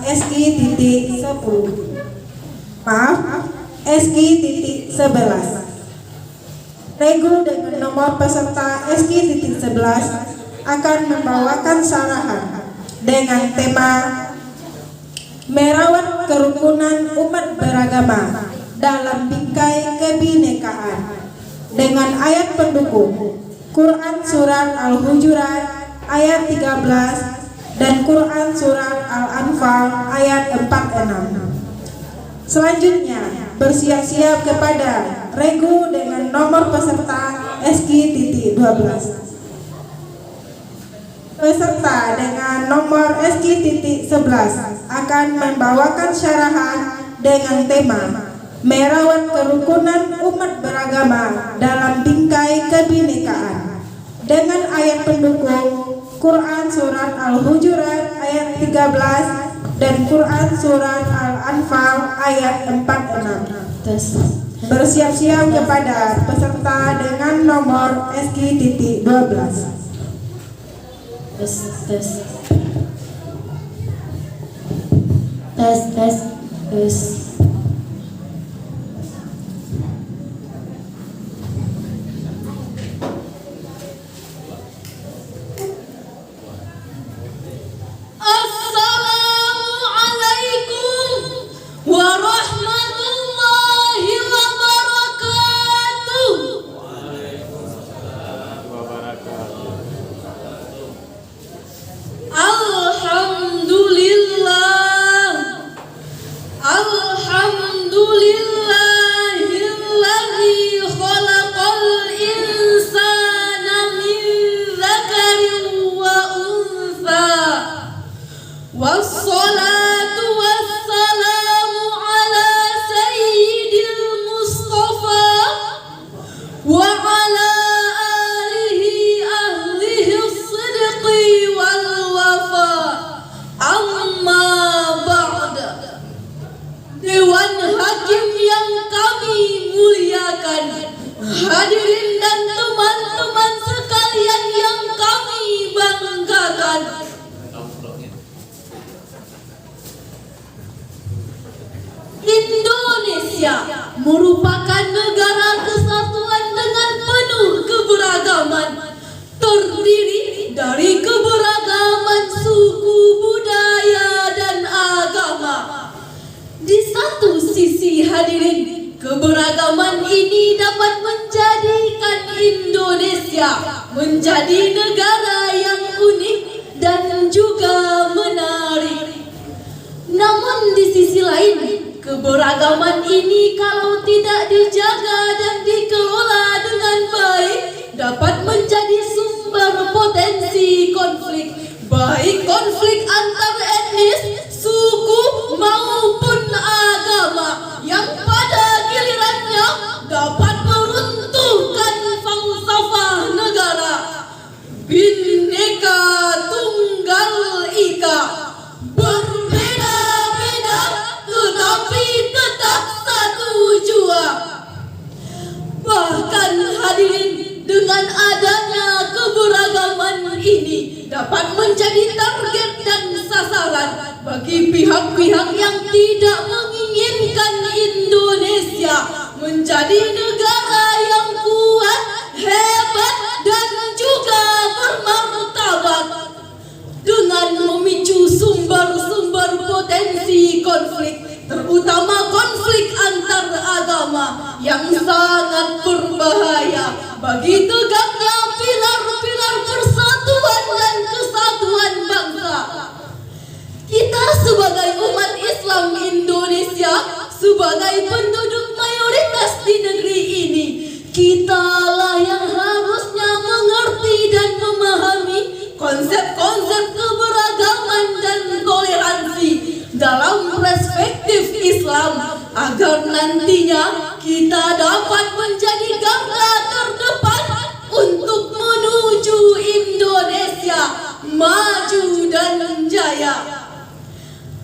SI.10 maaf SI.11. Regu dengan nomor peserta SI.11 akan membawakan sarahan dengan tema merawat kerukunan umat beragama dalam bingkai kebinekaan dengan ayat pendukung Quran Surat Al-Hujurat ayat 13 dan Quran Surat Al-Anfal ayat 46. Selanjutnya bersiap-siap kepada regu dengan nomor peserta SI.12. Peserta dengan nomor SI.11 akan membawakan syarahan dengan tema merawat kerukunan umat beragama dalam bingkai kebinekaan dengan ayat pendukung Quran Surat Al-Hujurat ayat 13 dan Quran Surat Al-Anfal ayat 46. Bersiap-siap kepada peserta dengan nomor SI.12. Tes. Wassalatu wassalamu ala sayyidil Mustafa wa ala alihi ahlihi sidqi wal wafa. Amma ba'da. Dewan Hakim yang kami muliakan, hadirin dan teman-teman sekalian yang kami banggakan, Indonesia merupakan negara kesatuan dengan penuh keberagaman, terdiri dari keberagaman suku, budaya, dan agama. Di satu sisi hadirin, keberagaman ini dapat menjadikan Indonesia menjadi negara yang unik dan juga menarik. Namun di sisi lain, keberagaman ini kalau tidak dijaga dan dikelola dengan baik dapat menjadi sumber potensi konflik, baik konflik antar etnis, suku maupun agama, yang pada gilirannya dapat meruntuhkan falsafah negara. Bhinneka Tunggal Ika, berbeda-beda tetapi tetap satu jua. Bahkan hadirin, dengan adanya keberagaman ini dapat menjadi target dan sasaran bagi pihak-pihak yang tidak menginginkan Indonesia menjadi negara yang kuat, hebat, dan juga bermartabat, dengan memicu sumber-sumber potensi konflik, terutama konflik antar agama yang sangat berbahaya bagi tegaknya pilar-pilar persatuan dan kesatuan bangsa. Kita sebagai umat Islam Indonesia, sebagai penduduk mayoritas di negeri ini, kitalah yang harusnya mengerti dan memahami konsep-konsep keberagaman dan toleransi dalam perspektif Islam, agar nantinya kita dapat menjadi garda terdepan untuk menuju Indonesia maju dan jaya.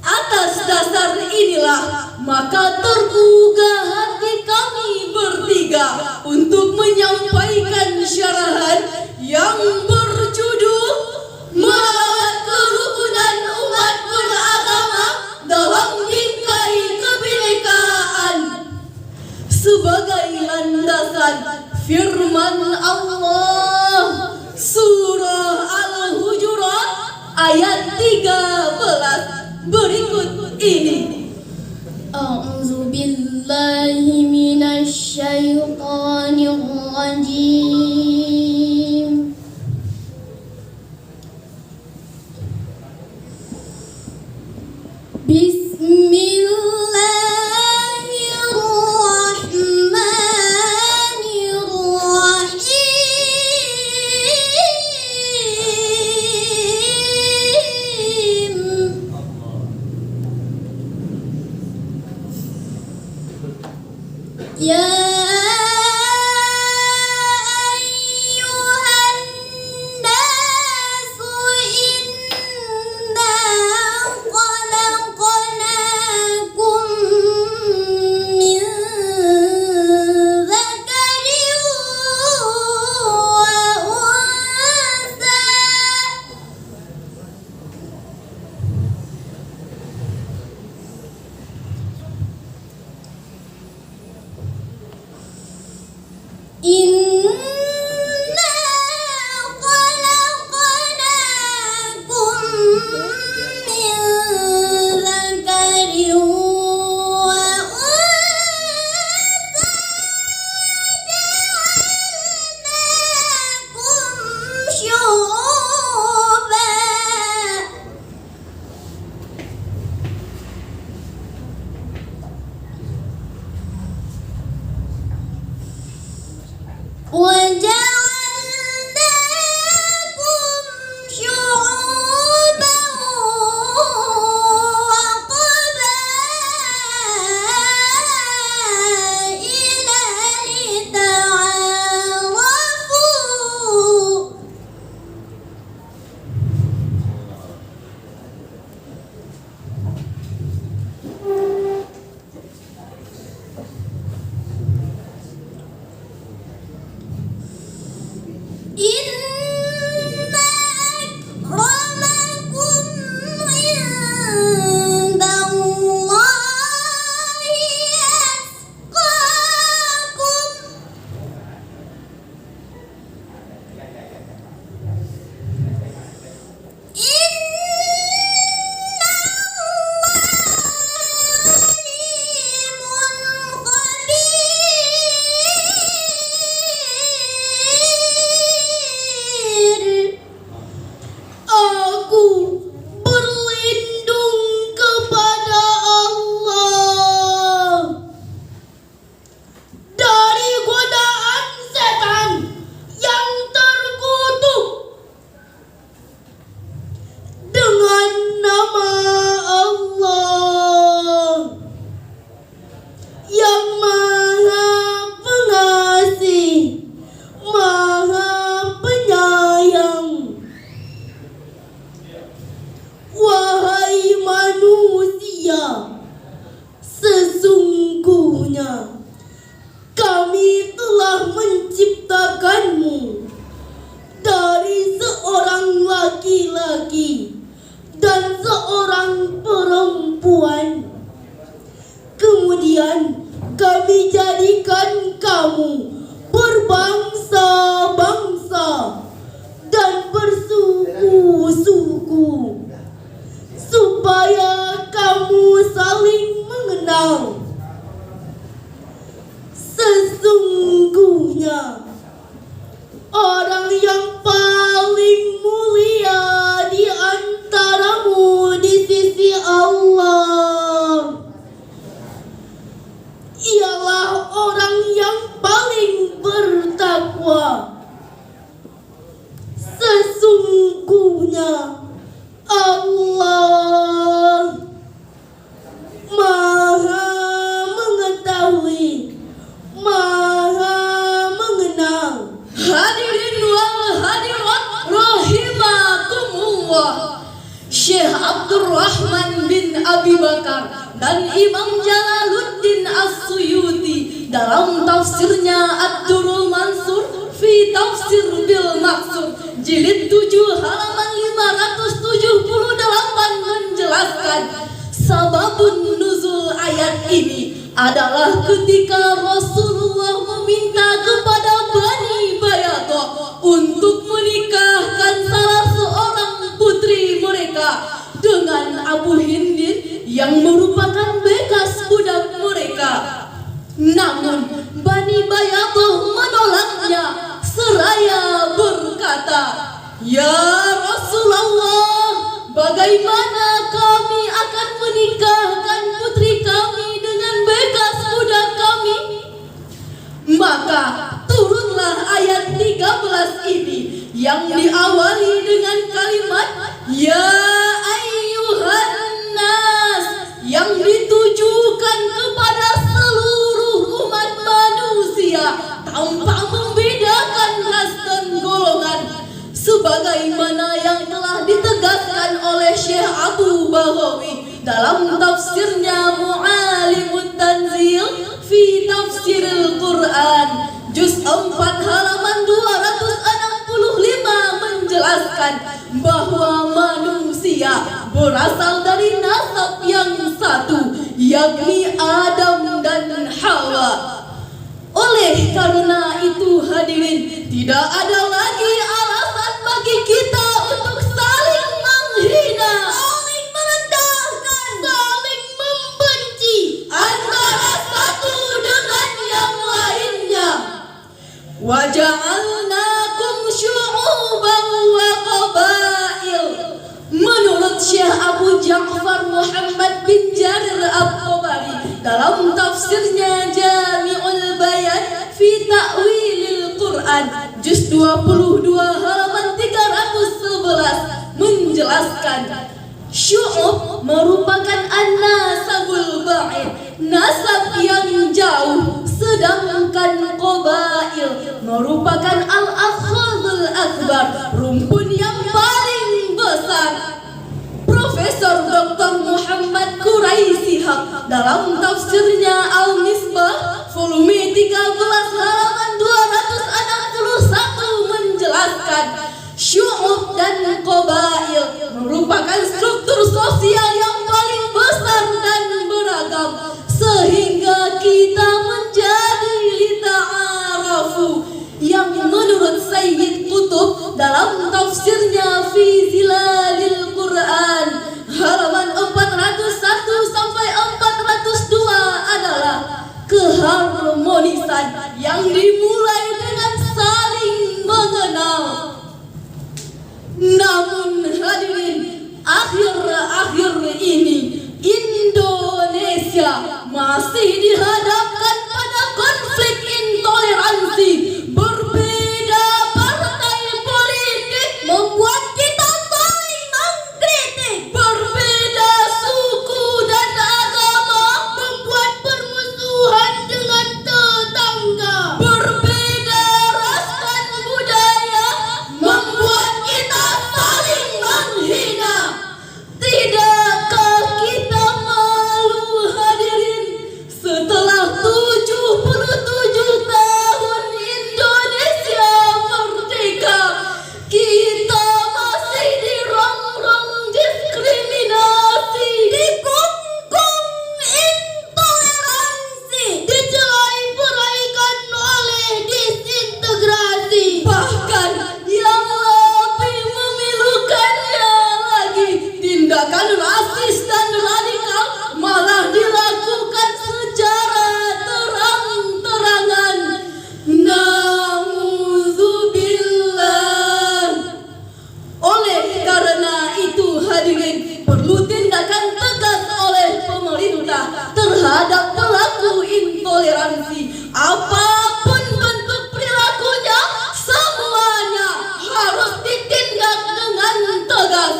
Atas dasar inilah maka tergugah hati kami bertiga untuk menyampaikan syarahan yang berjudul merawat kerukunan umat beragama ke-13 berikut ini. A'udzu billahi minasyaitonir rajim. Ya ayyuhan nasu inna khalaqnakum min dzakarin wa unsa. Inna khalaqnakum min dzakarin wa unsa waja'alnakum syu'uban وجعلناكم شعوبا وقبائل لتعارفوا Inna akramakum indallahi atqakum. Inna Allaha alimun khabir. Aku berlindung kepada Allah dari godaan setan yang terkutuk dengan nama Allah yang Maha Pengasih, Maha Penyayang. Wahai manusia, sesungguhnya kami telah menciptakanmu dari seorang laki-laki dan seorang perempuan. Kemudian kami jadikan kamu berbangsa-bangsa dan bersuku-suku supaya kamu saling mengenal. Sesungguhnya orang yang paling mulia di antaramu di sisi Allah ialah orang yang paling bertakwa. Sesungguhnya Allah Maha mengetahui, Maha mengenal. Hadirin wal hadirat rahimakumullah. Syekh Abdurrahman bin Abi Bakar dan Imam Jalaluddin As-Suyuti dalam tafsirnya Ad-Durrul Mansur fi Tafsir bil Maqsur jilid 7 halaman 578 menjelaskan sababun nuzul ayat ini adalah ketika Rasulullah meminta kepada Bani Bayadah untuk menikahkan salah seorang putri mereka dengan Abu Hindin yang merupakan bekas budak mereka. Namun Bani Bayatuh menolaknya seraya berkata, "Ya Rasulullah, bagaimana kami akan menikahkan putri kami dengan bekas budak kami?" Maka turunlah ayat 13 ini yang diawali dengan kalimat "Ya ayyuhan nas", yang ditujukan kepada seluruh umat manusia tanpa membedakan ras dan golongan, sebagaimana yang telah ditegaskan oleh Syekh Abu Baghawi dalam tafsirnya Mu'alimut Tanzil fi Tafsiril Quran juz 4 halaman 265 menjelaskan bahwa manusia berasal dari nasab yang satu, yakni Adam dan Hawa. Oleh karena itu hadirin, tidak ada lagi alasan bagi kita untuk saling menghina, saling merendahkan, saling membenci antara satu dengan yang lainnya. Wa ja'alnakum syu'uban wa qabail. Menurut Syekh Abu Ja'far Muhammad bin Jarir At-Tabari dalam tafsirnya Jami'ul Bayan fi Ta'wilil Quran juz 22 halaman 311 menjelaskan, syu'ub merupakan an-nasabul ba'id, nasab yang jauh, sedangkan qabail merupakan al-akhadul akbar, rumpun yang paling besar. Profesor Dr. Muhammad Quraisihab dalam tafsirnya Al-Misbah volume 13 halaman 261 menjelaskan, syu'ub dan qabail merupakan struktur sosial yang paling besar dan beragam, sehingga kita menjadi lita'arafu, yang menurut Sayyid Qutb dalam tafsirnya fi Zilalil Quran halaman 401 sampai 402 adalah keharmonisan yang dimulai dengan saling mengenal. Namun hadirin, akhir-akhir ini Indonesia masih dihadapkan pada konflik intoleransi. Berbeda partai politik membuat kita saling mengkritik. Berbeda suku dan agama membuat permusuhan dengan tetangga. Berbeda ras dan budaya membuat kita saling menghina. Tidakkah kita malu hadirin, setelah 77 tahun Indonesia merdeka, kita masih dirongrong diskriminasi, dikungkung intoleransi, dicerai-beraikan oleh disintegrasi. Bahkan yang lebih memilukannya lagi, tindakan rasis dan radikal malah dilakukan secara terang-terangan. Na'udzubillah. Oleh karena itu hadirin, perlu tindakan tegas oleh pemerintah terhadap pelaku intoleransi. Apapun bentuk perilakunya, semuanya harus ditindak dengan tegas.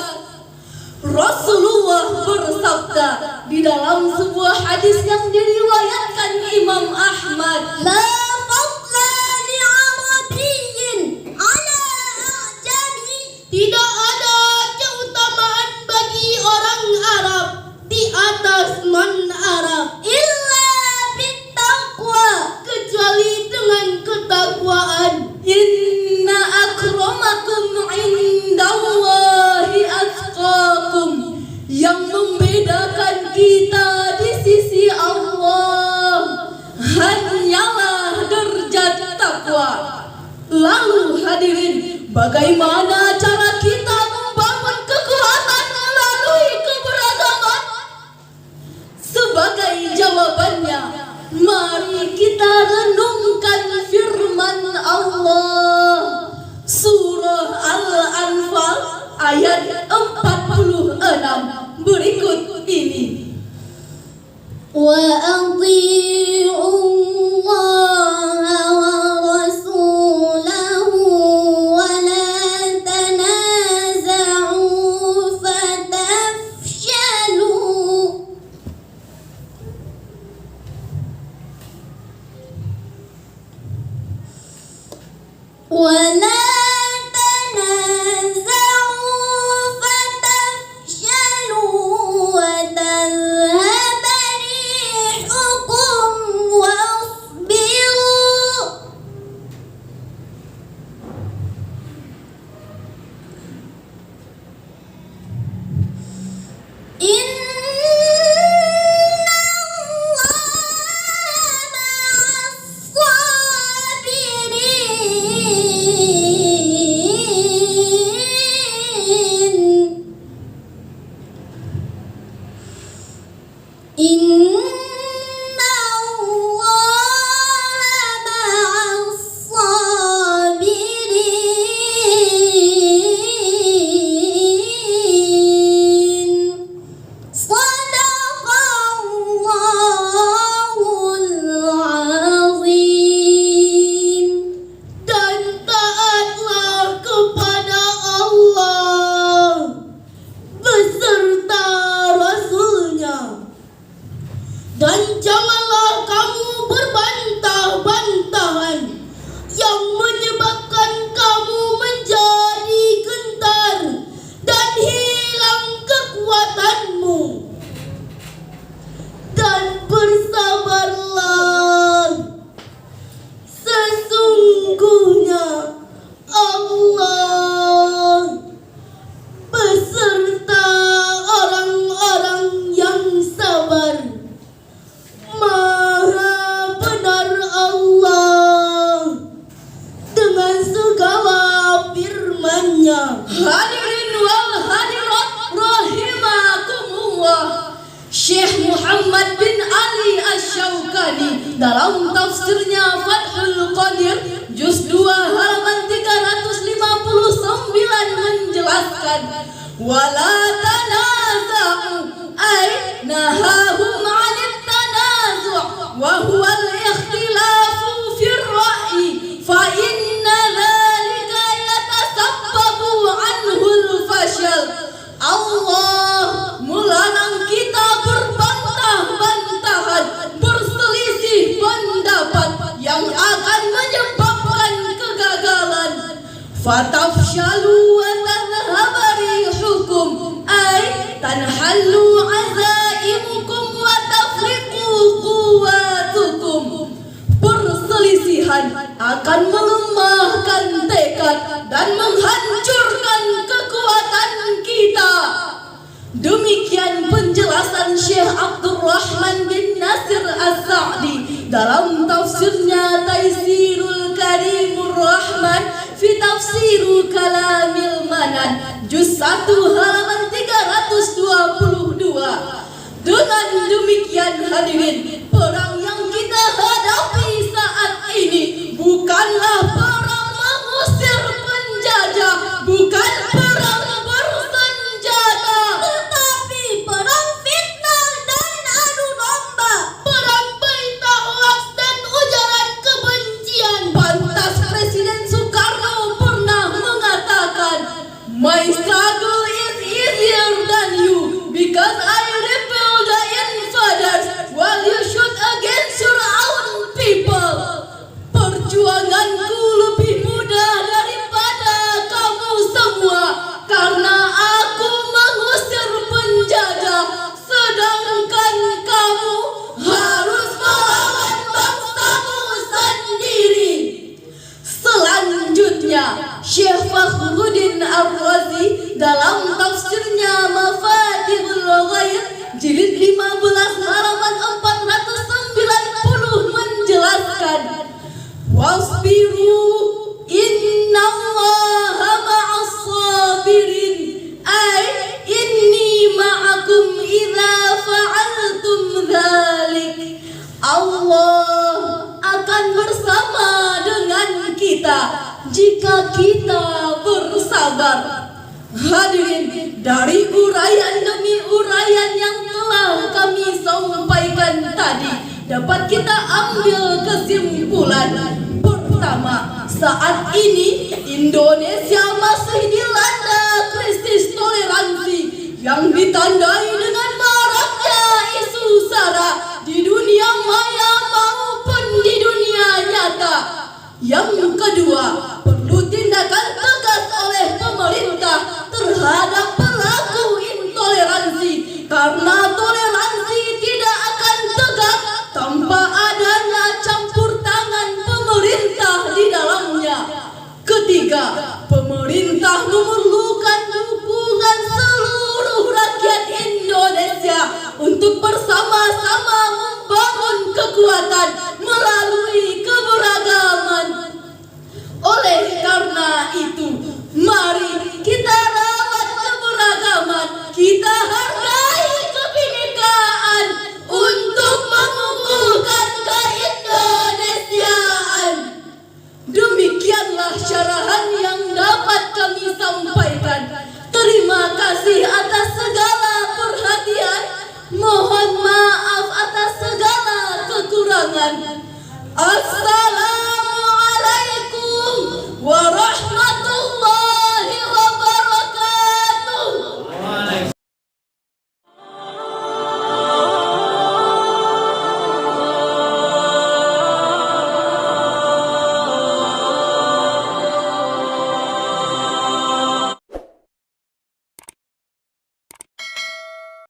Rasulullah bersabda di dalam sebuah hadis yang diriwayatkan Imam Ahmad, "La fadla li 'arabiyyin 'ala a'jami." Tidak ada keutamaan bagi orang Arab di atas non-Arab, illa bittaqwa, kecuali dengan ketakwaan. Inna akramakum 'indallahi atqakum, yang membedakan kita di sisi Allah hanyalah derajat takwa. Lalu hadirin, bagaimana cara kita membangun kekuatan melalui Inna Allah ma'as sabirin. Sadaqallahul azim. Dan taatlah kepada Allah beserta Rasulnya, dan janganlah kamu berbantah-bantahan yang menyebabkan kamu menjadi gentar dan hilang kekuatanmu. Dan bersabarlah, sesungguhnya Allah beserta orang-orang yang sabar. Maha benar Allah dengan segala firman-Nya. Hadirin wal hadirat rahimakumullah. Syekh Muhammad bin Ali Asy-Syaukani dalam tafsirnya Fathul Qadir juz 2 halaman 359 menjelaskan, wala tanaza'u ay nahahum 'anit tanazu' wa huwa al-ikhtilafu fir ra'yi fa inna dhalika yatasabbabu 'anhu al-fashal. Allah melarang kita berbantah-bantahan, berselisih pendapat yang akan menyebabkan kegagalan. Fatafshalu wa tadhhaba rihukum ay tanhallu azaimukum wa tafriqu quwwatukum. Perselisihan akan melemahkan tekad dan menghancurkan kekuatan kita. Demikian penjelasan Syekh Abdurrahman bin Nasir As-Sa'di dalam tafsirnya Taisirul Karimur Rahman fi Tafsiru Kalamil Manan juz 1 halaman 322. Dengan demikian hadirin, perang yang kita hadapi saat ini bukanlah perang mengusir penjajah, bukan perang bersenjata, tetapi perang fitnah dan adu domba, perang berita hoaks dan ujaran kebencian. Pantas Presiden Soekarno pernah mengatakan, my struggle is easier than you because I repel the invaders while you shoot against your own people. Perjuanganku lebih mudah daripada kamu semua karena aku mengusir penjajah, sedangkan kamu harus melawan bangsamu sendiri. Selanjutnya, Syekh Fakhruddin Ar-Razi dalam tafsirnya Mafatihul Ghaib jilid 15 halaman 490 menjelaskan, wasbiru innallaha ma'as sabirin ay inni ma'akum idza fa'altum dzalik. Allah akan bersama dengan kita jika kita bersabar. Hadirin, dari uraian demi uraian yang telah kami sampaikan tadi, dapat kita ambil kesimpulan. Pertama, saat ini Indonesia masih dilanda krisis toleransi yang ditandai dengan maraknya isu sara di dunia maya maupun di dunia nyata. Yang kedua, perlu tindakan tegas oleh pemerintah terhadap pelaku intoleransi, karena toleransi tidak akan tegak tanpa adanya campur tangan pemerintah di dalamnya. Ketiga, pemerintah memerlukan dukungan seluruh rakyat Indonesia ulangan. Assalamualaikum